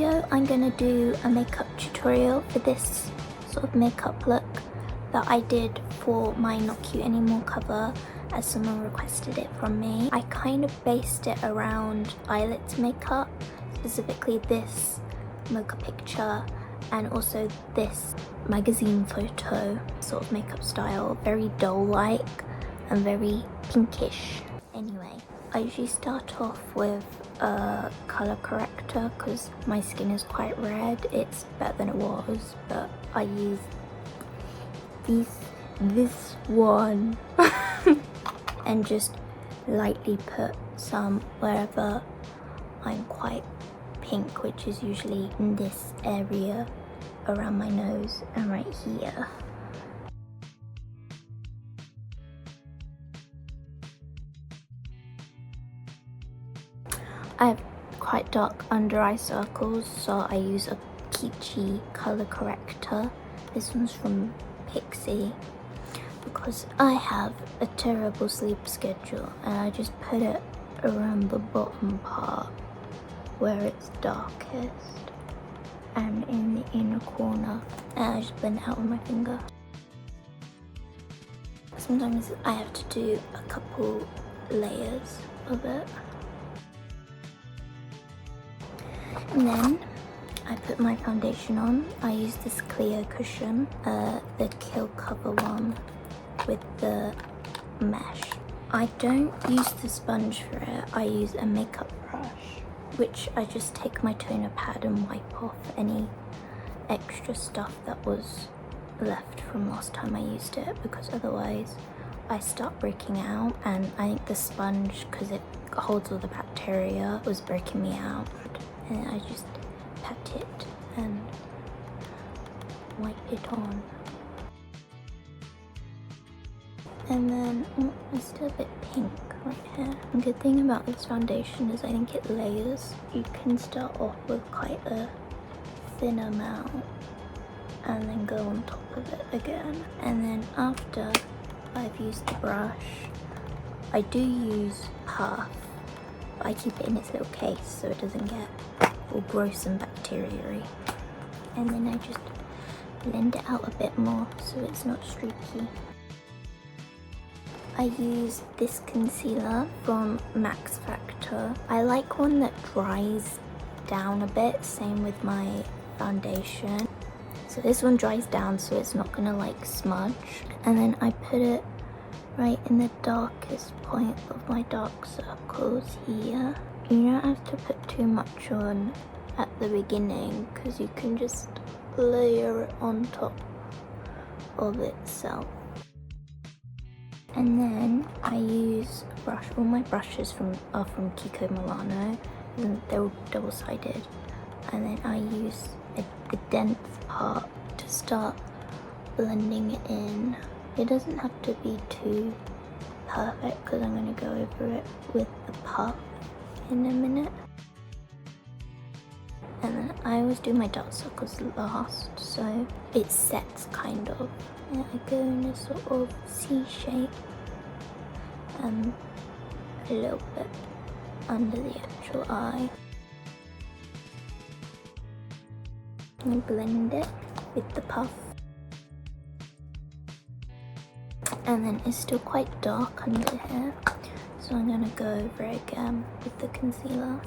video, I'm gonna do a makeup tutorial for this sort of makeup look that I did for my Not Cute Anymore cover, as someone requested it from me. I kind of based it around Eyelet's makeup, specifically this mocha picture and also this magazine photo sort of makeup style, very doll-like and very pinkish. Anyway, I usually start off with a color corrector because my skin is quite red. It's better than it was, but I use this one and just lightly put some wherever I'm quite pink, which is usually in this area around my nose and right here. I have quite dark under eye circles, so I use a peachy color corrector. This one's from Pixi because I have a terrible sleep schedule, and I just put it around the bottom part where it's darkest and in the inner corner, and I just blend it out with my finger. Sometimes I have to do a couple layers of it. And then I put my foundation on. I use this clear cushion, the Kill Cover one with the mesh. I don't use the sponge for it, I use a makeup brush, which I just take my toner pad and wipe off any extra stuff that was left from last time I used it, because otherwise I start breaking out, and I think the sponge, because it holds all the bacteria, was breaking me out. And I just pat it and wipe it on. And then, oh, it's still a bit pink right here. The good thing about this foundation is I think it layers. You can start off with quite a thin amount and then go on top of it again. And then after I've used the brush, I do use Puff, but I keep it in its little case so it doesn't get all gross and bacteria-y. And then I just blend it out a bit more so it's not streaky. I use this concealer from Max Factor. I like one that dries down a bit, same with my foundation. So this one dries down so it's not gonna like smudge. And then I put it right in the darkest point of my dark circles here. You don't have to put too much on at the beginning because you can just layer it on top of itself. And then I use a brush. All my brushes are from Kiko Milano, and they're all double-sided. And then I use the dense part to start blending it in. It doesn't have to be too perfect because I'm going to go over it with the puff in a minute. And then I always do my dark circles last, so it sets kind of. And I go in a sort of C shape and a little bit under the actual eye. And blend it with the puff. And then it's still quite dark under here, so I'm gonna go over it again with the concealer.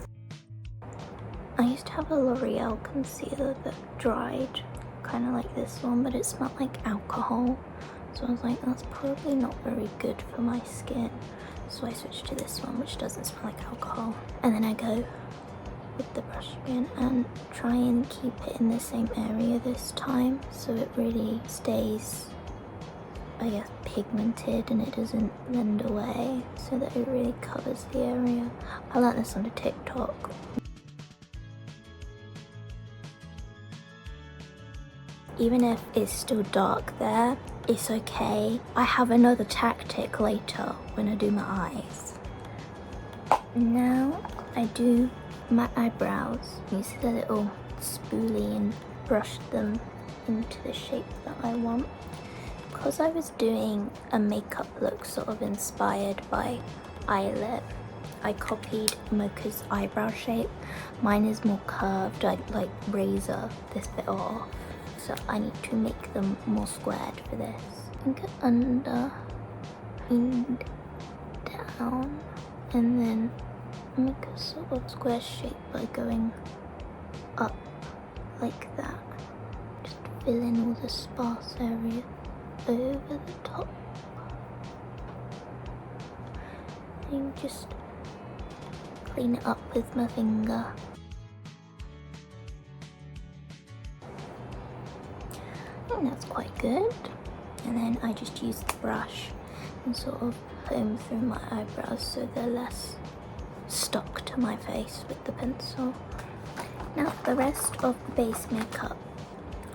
I used to have a L'Oreal concealer that dried, kind of like this one, but it smelled like alcohol. So I was like, that's probably not very good for my skin. So I switched to this one, which doesn't smell like alcohol. And then I go with the brush again and try and keep it in the same area this time, so it really stays, I guess, pigmented and it doesn't blend away, so that it really covers the area. I learned this on a TikTok. Even if it's still dark there, it's okay. I have another tactic later when I do my eyes. Now I do my eyebrows. Use a little spoolie and brush them into the shape that I want. Because I was doing a makeup look sort of inspired by Eyelet, I copied Mocha's eyebrow shape. Mine is more curved. I like razor this bit off. So I need to make them more squared for this. And go under and down, and then make a sort of square shape by going up like that. Just fill in all the sparse area over the top. And just clean it up with my finger. And that's quite good. And then I just use the brush and sort of comb through my eyebrows so they're less stuck to my face with the pencil. Now for the rest of the base makeup,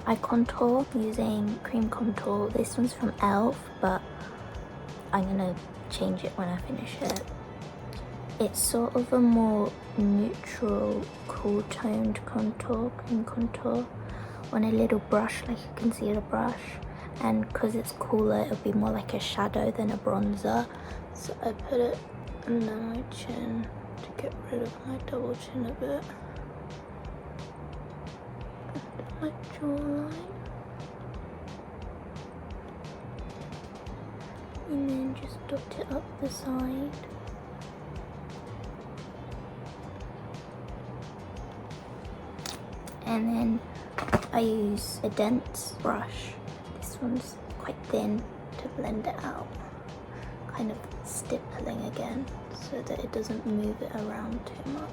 I contour using cream contour. This one's from e.l.f. but I'm gonna change it when I finish it. It's sort of a more neutral, cool toned contour, cream contour, on a little brush, like a concealer brush. And because it's cooler, it'll be more like a shadow than a bronzer. So I put it under my chin to get rid of my double chin a bit. Under my jawline. And then just dot it up the side. And then I use a dense brush. This one's quite thin to blend it out. Kind of stippling again so that it doesn't move it around too much.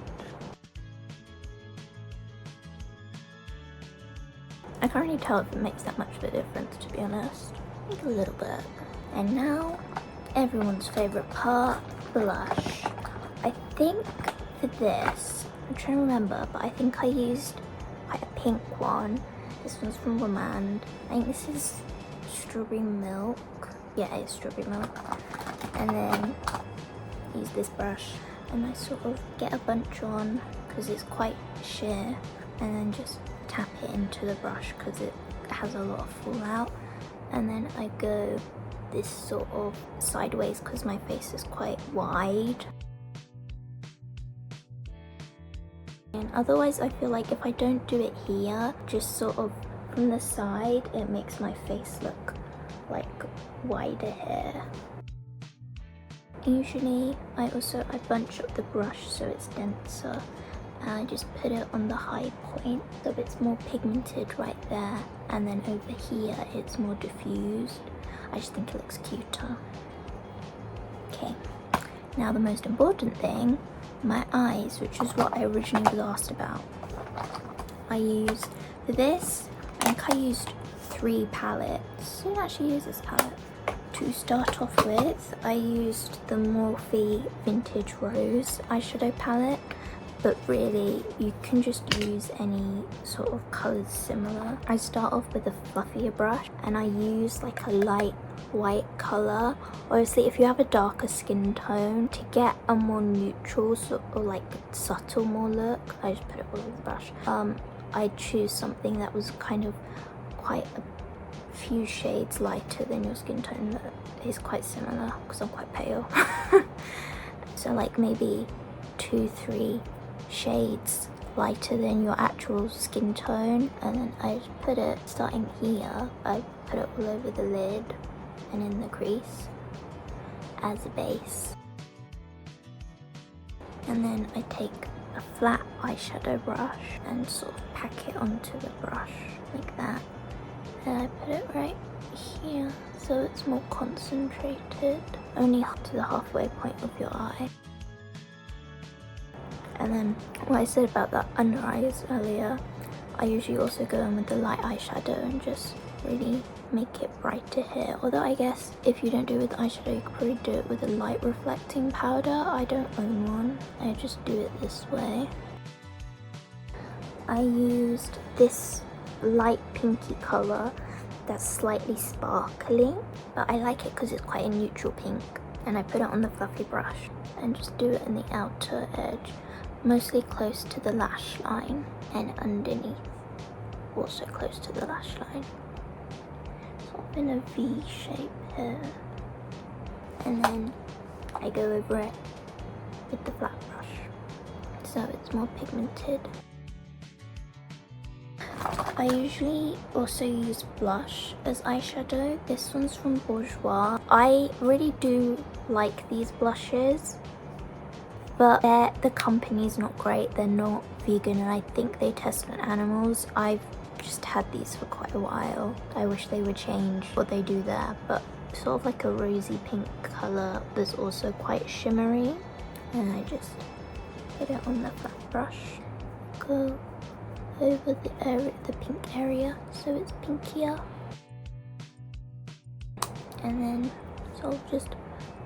I can't really tell if it makes that much of a difference, to be honest. Maybe a little bit. And now, everyone's favourite part, blush. I think for this, I'm trying to remember, but I think I used quite a pink one. This one's from Romand. I think this is strawberry milk. Yeah, it's strawberry milk. And then use this brush and I sort of get a bunch on because it's quite sheer, and then just tap it into the brush because it has a lot of fallout. And then I go this sort of sideways because my face is quite wide. And otherwise I feel like if I don't do it here, just sort of from the side, it makes my face look like wider hair. Usually I bunch up the brush so it's denser, and I just put it on the high point so it's more pigmented right there, and then over here it's more diffused. I just think it looks cuter. Okay, now the most important thing, my eyes, which is what I originally was asked about. I used, for this, I think I used 3 palettes. I didn't actually use this palette. To start off with, I used the Morphe Vintage Rose eyeshadow palette, but really you can just use any sort of colours similar. I start off with a fluffier brush and I use like a light white colour. Obviously if you have a darker skin tone, to get a more neutral sort of like subtle more look, I just put it all over the brush. I choose something that was kind of quite a few shades lighter than your skin tone that is quite similar because I'm quite pale. So like maybe 2-3 shades lighter than your actual skin tone, and then I just put it starting here. I put it all over the lid and in the crease as a base, and then I take a flat eyeshadow brush and sort of pack it onto the brush like that. And I put it right here so it's more concentrated, only up to the halfway point of your eye. And then what I said about that under eyes earlier, I usually also go in with the light eyeshadow and just really make it brighter here. Although I guess if you don't do it with eyeshadow, you could probably do it with a light reflecting powder. I don't own one, I just do it this way. I used this light pinky colour that's slightly sparkly, but I like it because it's quite a neutral pink, and I put it on the fluffy brush and just do it in the outer edge, mostly close to the lash line, and underneath also close to the lash line, sort of in a V shape here. And then I go over it with the flat brush, so it's more pigmented. I usually also use blush as eyeshadow. This one's from Bourjois. I really do like these blushes, but the company's not great. They're not vegan, and I think they test on animals. I've just had these for quite a while. I wish they would change what they do there, but sort of like a rosy pink color that's also quite shimmery, and I just put it on the flat brush, go over the pink area so it's pinkier, and then sort of just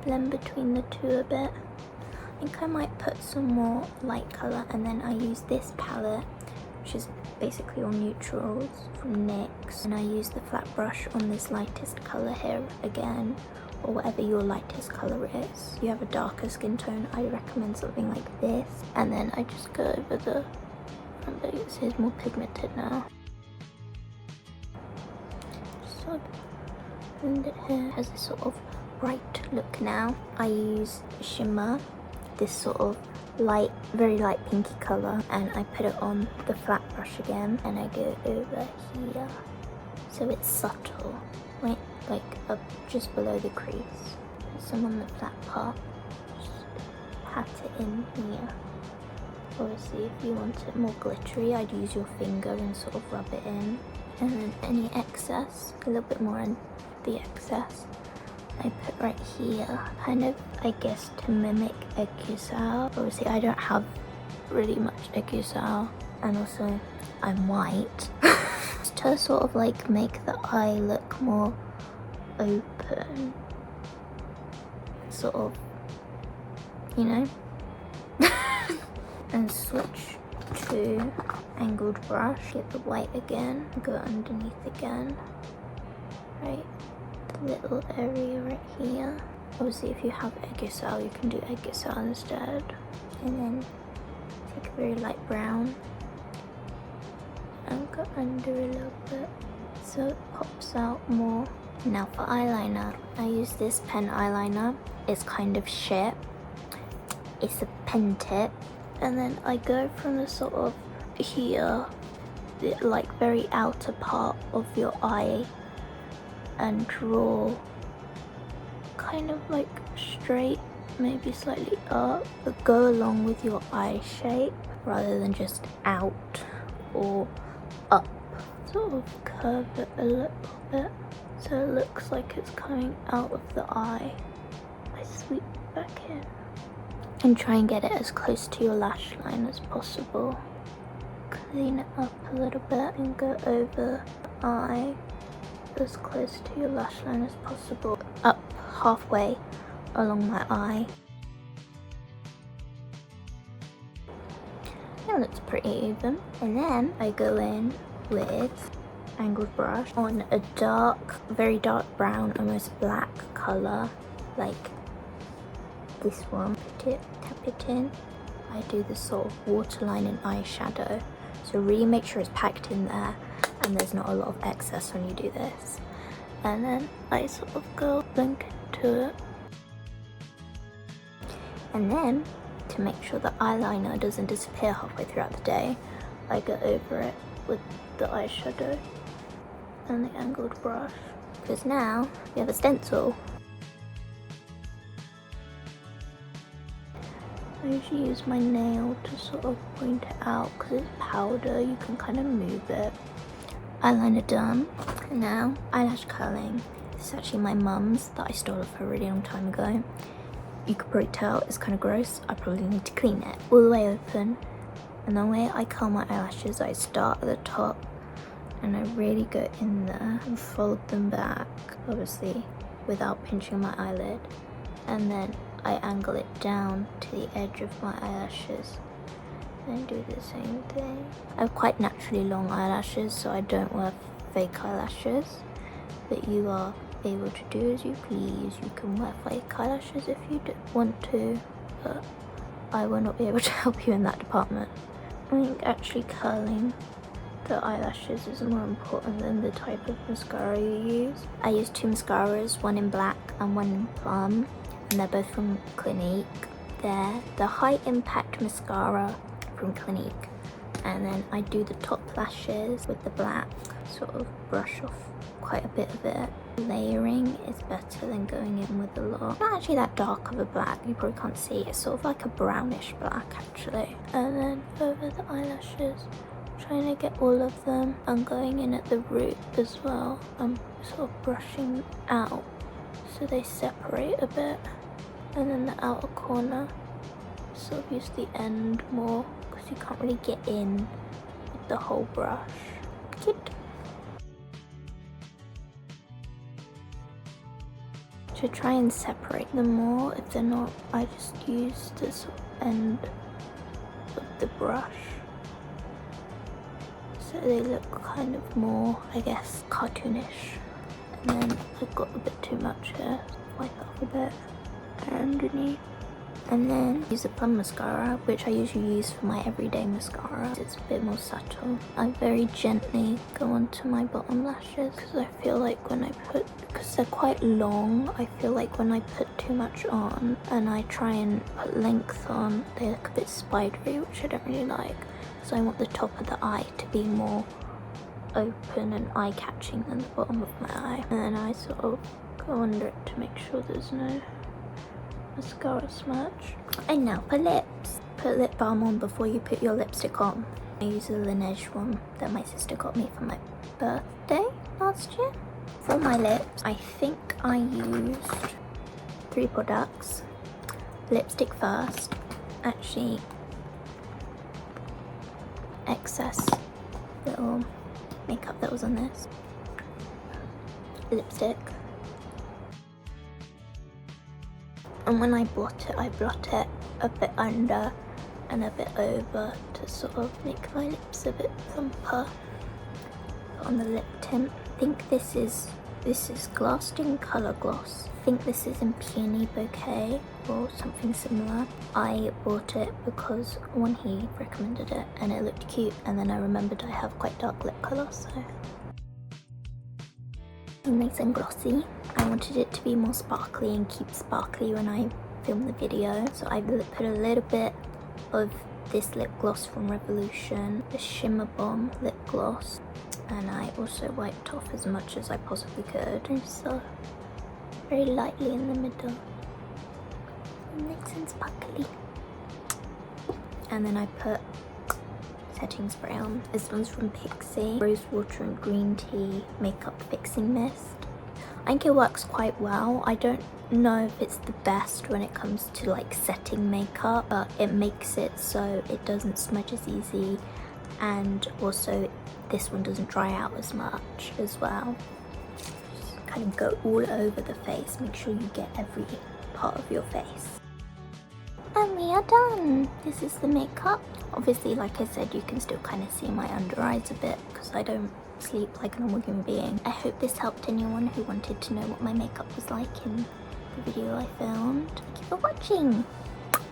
blend between the two a bit. I think I might put some more light color, and then I use this palette, which is basically all neutrals from NYX, and I use the flat brush on this lightest color here again, or whatever your lightest color is. If you have a darker skin tone, I recommend something like this, and then I just go over the front, but it is more pigmented now. So blend it here. It has this sort of bright look now. I use shimmer, this sort of light, very light pinky color, and I put it on the flat brush again, and I go over here so it's subtle, right, like up just below the crease. Put some on the flat part, just pat it in here. Obviously, if you want it more glittery, I'd use your finger and sort of rub it in, and then any excess, a little bit more on the excess, I put right here, kind of, I guess, to mimic Eguisal. Obviously, I don't have really much Eguisal, and also I'm white. Just to sort of like make the eye look more open, sort of, you know. And switch to angled brush, get the white again, go underneath again, right, little area right here. Obviously, if you have Eguisal, you can do Eguisal instead. And then take a very light brown and go under a little bit so it pops out more. Now for eyeliner, I use this pen eyeliner. It's kind of shit. It's a pen tip. And then I go from the sort of here, the like very outer part of your eye, and draw kind of like straight, maybe slightly up, but go along with your eye shape rather than just out or up. Sort of curve it a little bit so it looks like it's coming out of the eye. I sweep it back in and try and get it as close to your lash line as possible. Clean it up a little bit and go over the eye as close to your lash line as possible, up halfway along my eye. It looks pretty even. And then I go in with angled brush on a dark, very dark brown, almost black color, like this one. Tap it in. I do this sort of waterline and eyeshadow, so really make sure it's packed in there and there's not a lot of excess when you do this. And then I sort of go blink into it, and then to make sure the eyeliner doesn't disappear halfway throughout the day, I go over it with the eyeshadow and the angled brush, because now we have a stencil. I usually use my nail to sort of point it out because it's powder, you can kind of move it. Eyeliner done. And now eyelash curling. This is actually my mum's that I stole off her a really long time ago. You could probably tell it's kind of gross. I probably need to clean it. All the way open. And the way I curl my eyelashes, I start at the top and I really go in there and fold them back, obviously without pinching my eyelid. And then I angle it down to the edge of my eyelashes and do the same thing. I have quite naturally long eyelashes, so I don't wear fake eyelashes, but you are able to do as you please. You can wear fake eyelashes if you want to, but I will not be able to help you in that department. I think actually curling the eyelashes is more important than the type of mascara you use. I use two mascaras, one in black and one in plum, and they're both from Clinique. there, the High Impact Mascara from Clinique. And then I do the top lashes with the black, sort of brush off quite a bit of it. Layering is better than going in with a lot. Not actually that dark of a black, you probably can't see. It's sort of like a brownish black actually. And then over the eyelashes, trying to get all of them. I'm going in at the root as well. I'm sort of brushing out so they separate a bit. And then the outer corner, sort of use the end more because you can't really get in with the whole brush. Cute. To try and separate them more, if they're not, I just use the sort of end of the brush so they look kind of more, I guess, cartoonish. And then I've got a bit too much here, wipe off a bit underneath. And then use a plum mascara, which I usually use for my everyday mascara. It's a bit more subtle. I very gently go onto my bottom lashes because I feel like when I put, because they're quite long, I feel like when I put too much on and I try and put length on, they look a bit spidery, which I don't really like. So I want the top of the eye to be more open and eye-catching than the bottom of my eye. And then I sort of go under it to make sure there's no mascara smudge. And now for lips. Put lip balm on before you put your lipstick on. I use a Laneige one that my sister got me for my birthday last year. For my lips, I think I used 3 products. Lipstick first. Actually, excess little makeup that was on this. Lipstick. And when I blot it a bit under and a bit over to sort of make my lips a bit plumper. Put on the lip tint. I think this is Glasting Colour Gloss. I think this is in Peony Bouquet or something similar. I bought it because one, he recommended it and it looked cute, and then I remembered I have quite dark lip colour, so nice and glossy. I wanted it to be more sparkly and keep sparkly when I film the video, so I put a little bit of this lip gloss from Revolution, the Shimmer Bomb lip gloss, and I also wiped off as much as I possibly could, and so very lightly in the middle, nice and sparkly. And then I put setting spray on. This one's from Pixi, Rose Water and Green Tea Makeup Fixing Mist. I think it works quite well. I don't know if it's the best when it comes to like setting makeup, but it makes it so it doesn't smudge as easy, and also this one doesn't dry out as much as well. Just kind of go all over the face, make sure you get every part of your face. And we are done. This is the makeup. Obviously, like I said, you can still kind of see my under eyes a bit because I don't sleep like a normal human being. I hope this helped anyone who wanted to know what my makeup was like in the video I filmed. Thank you for watching.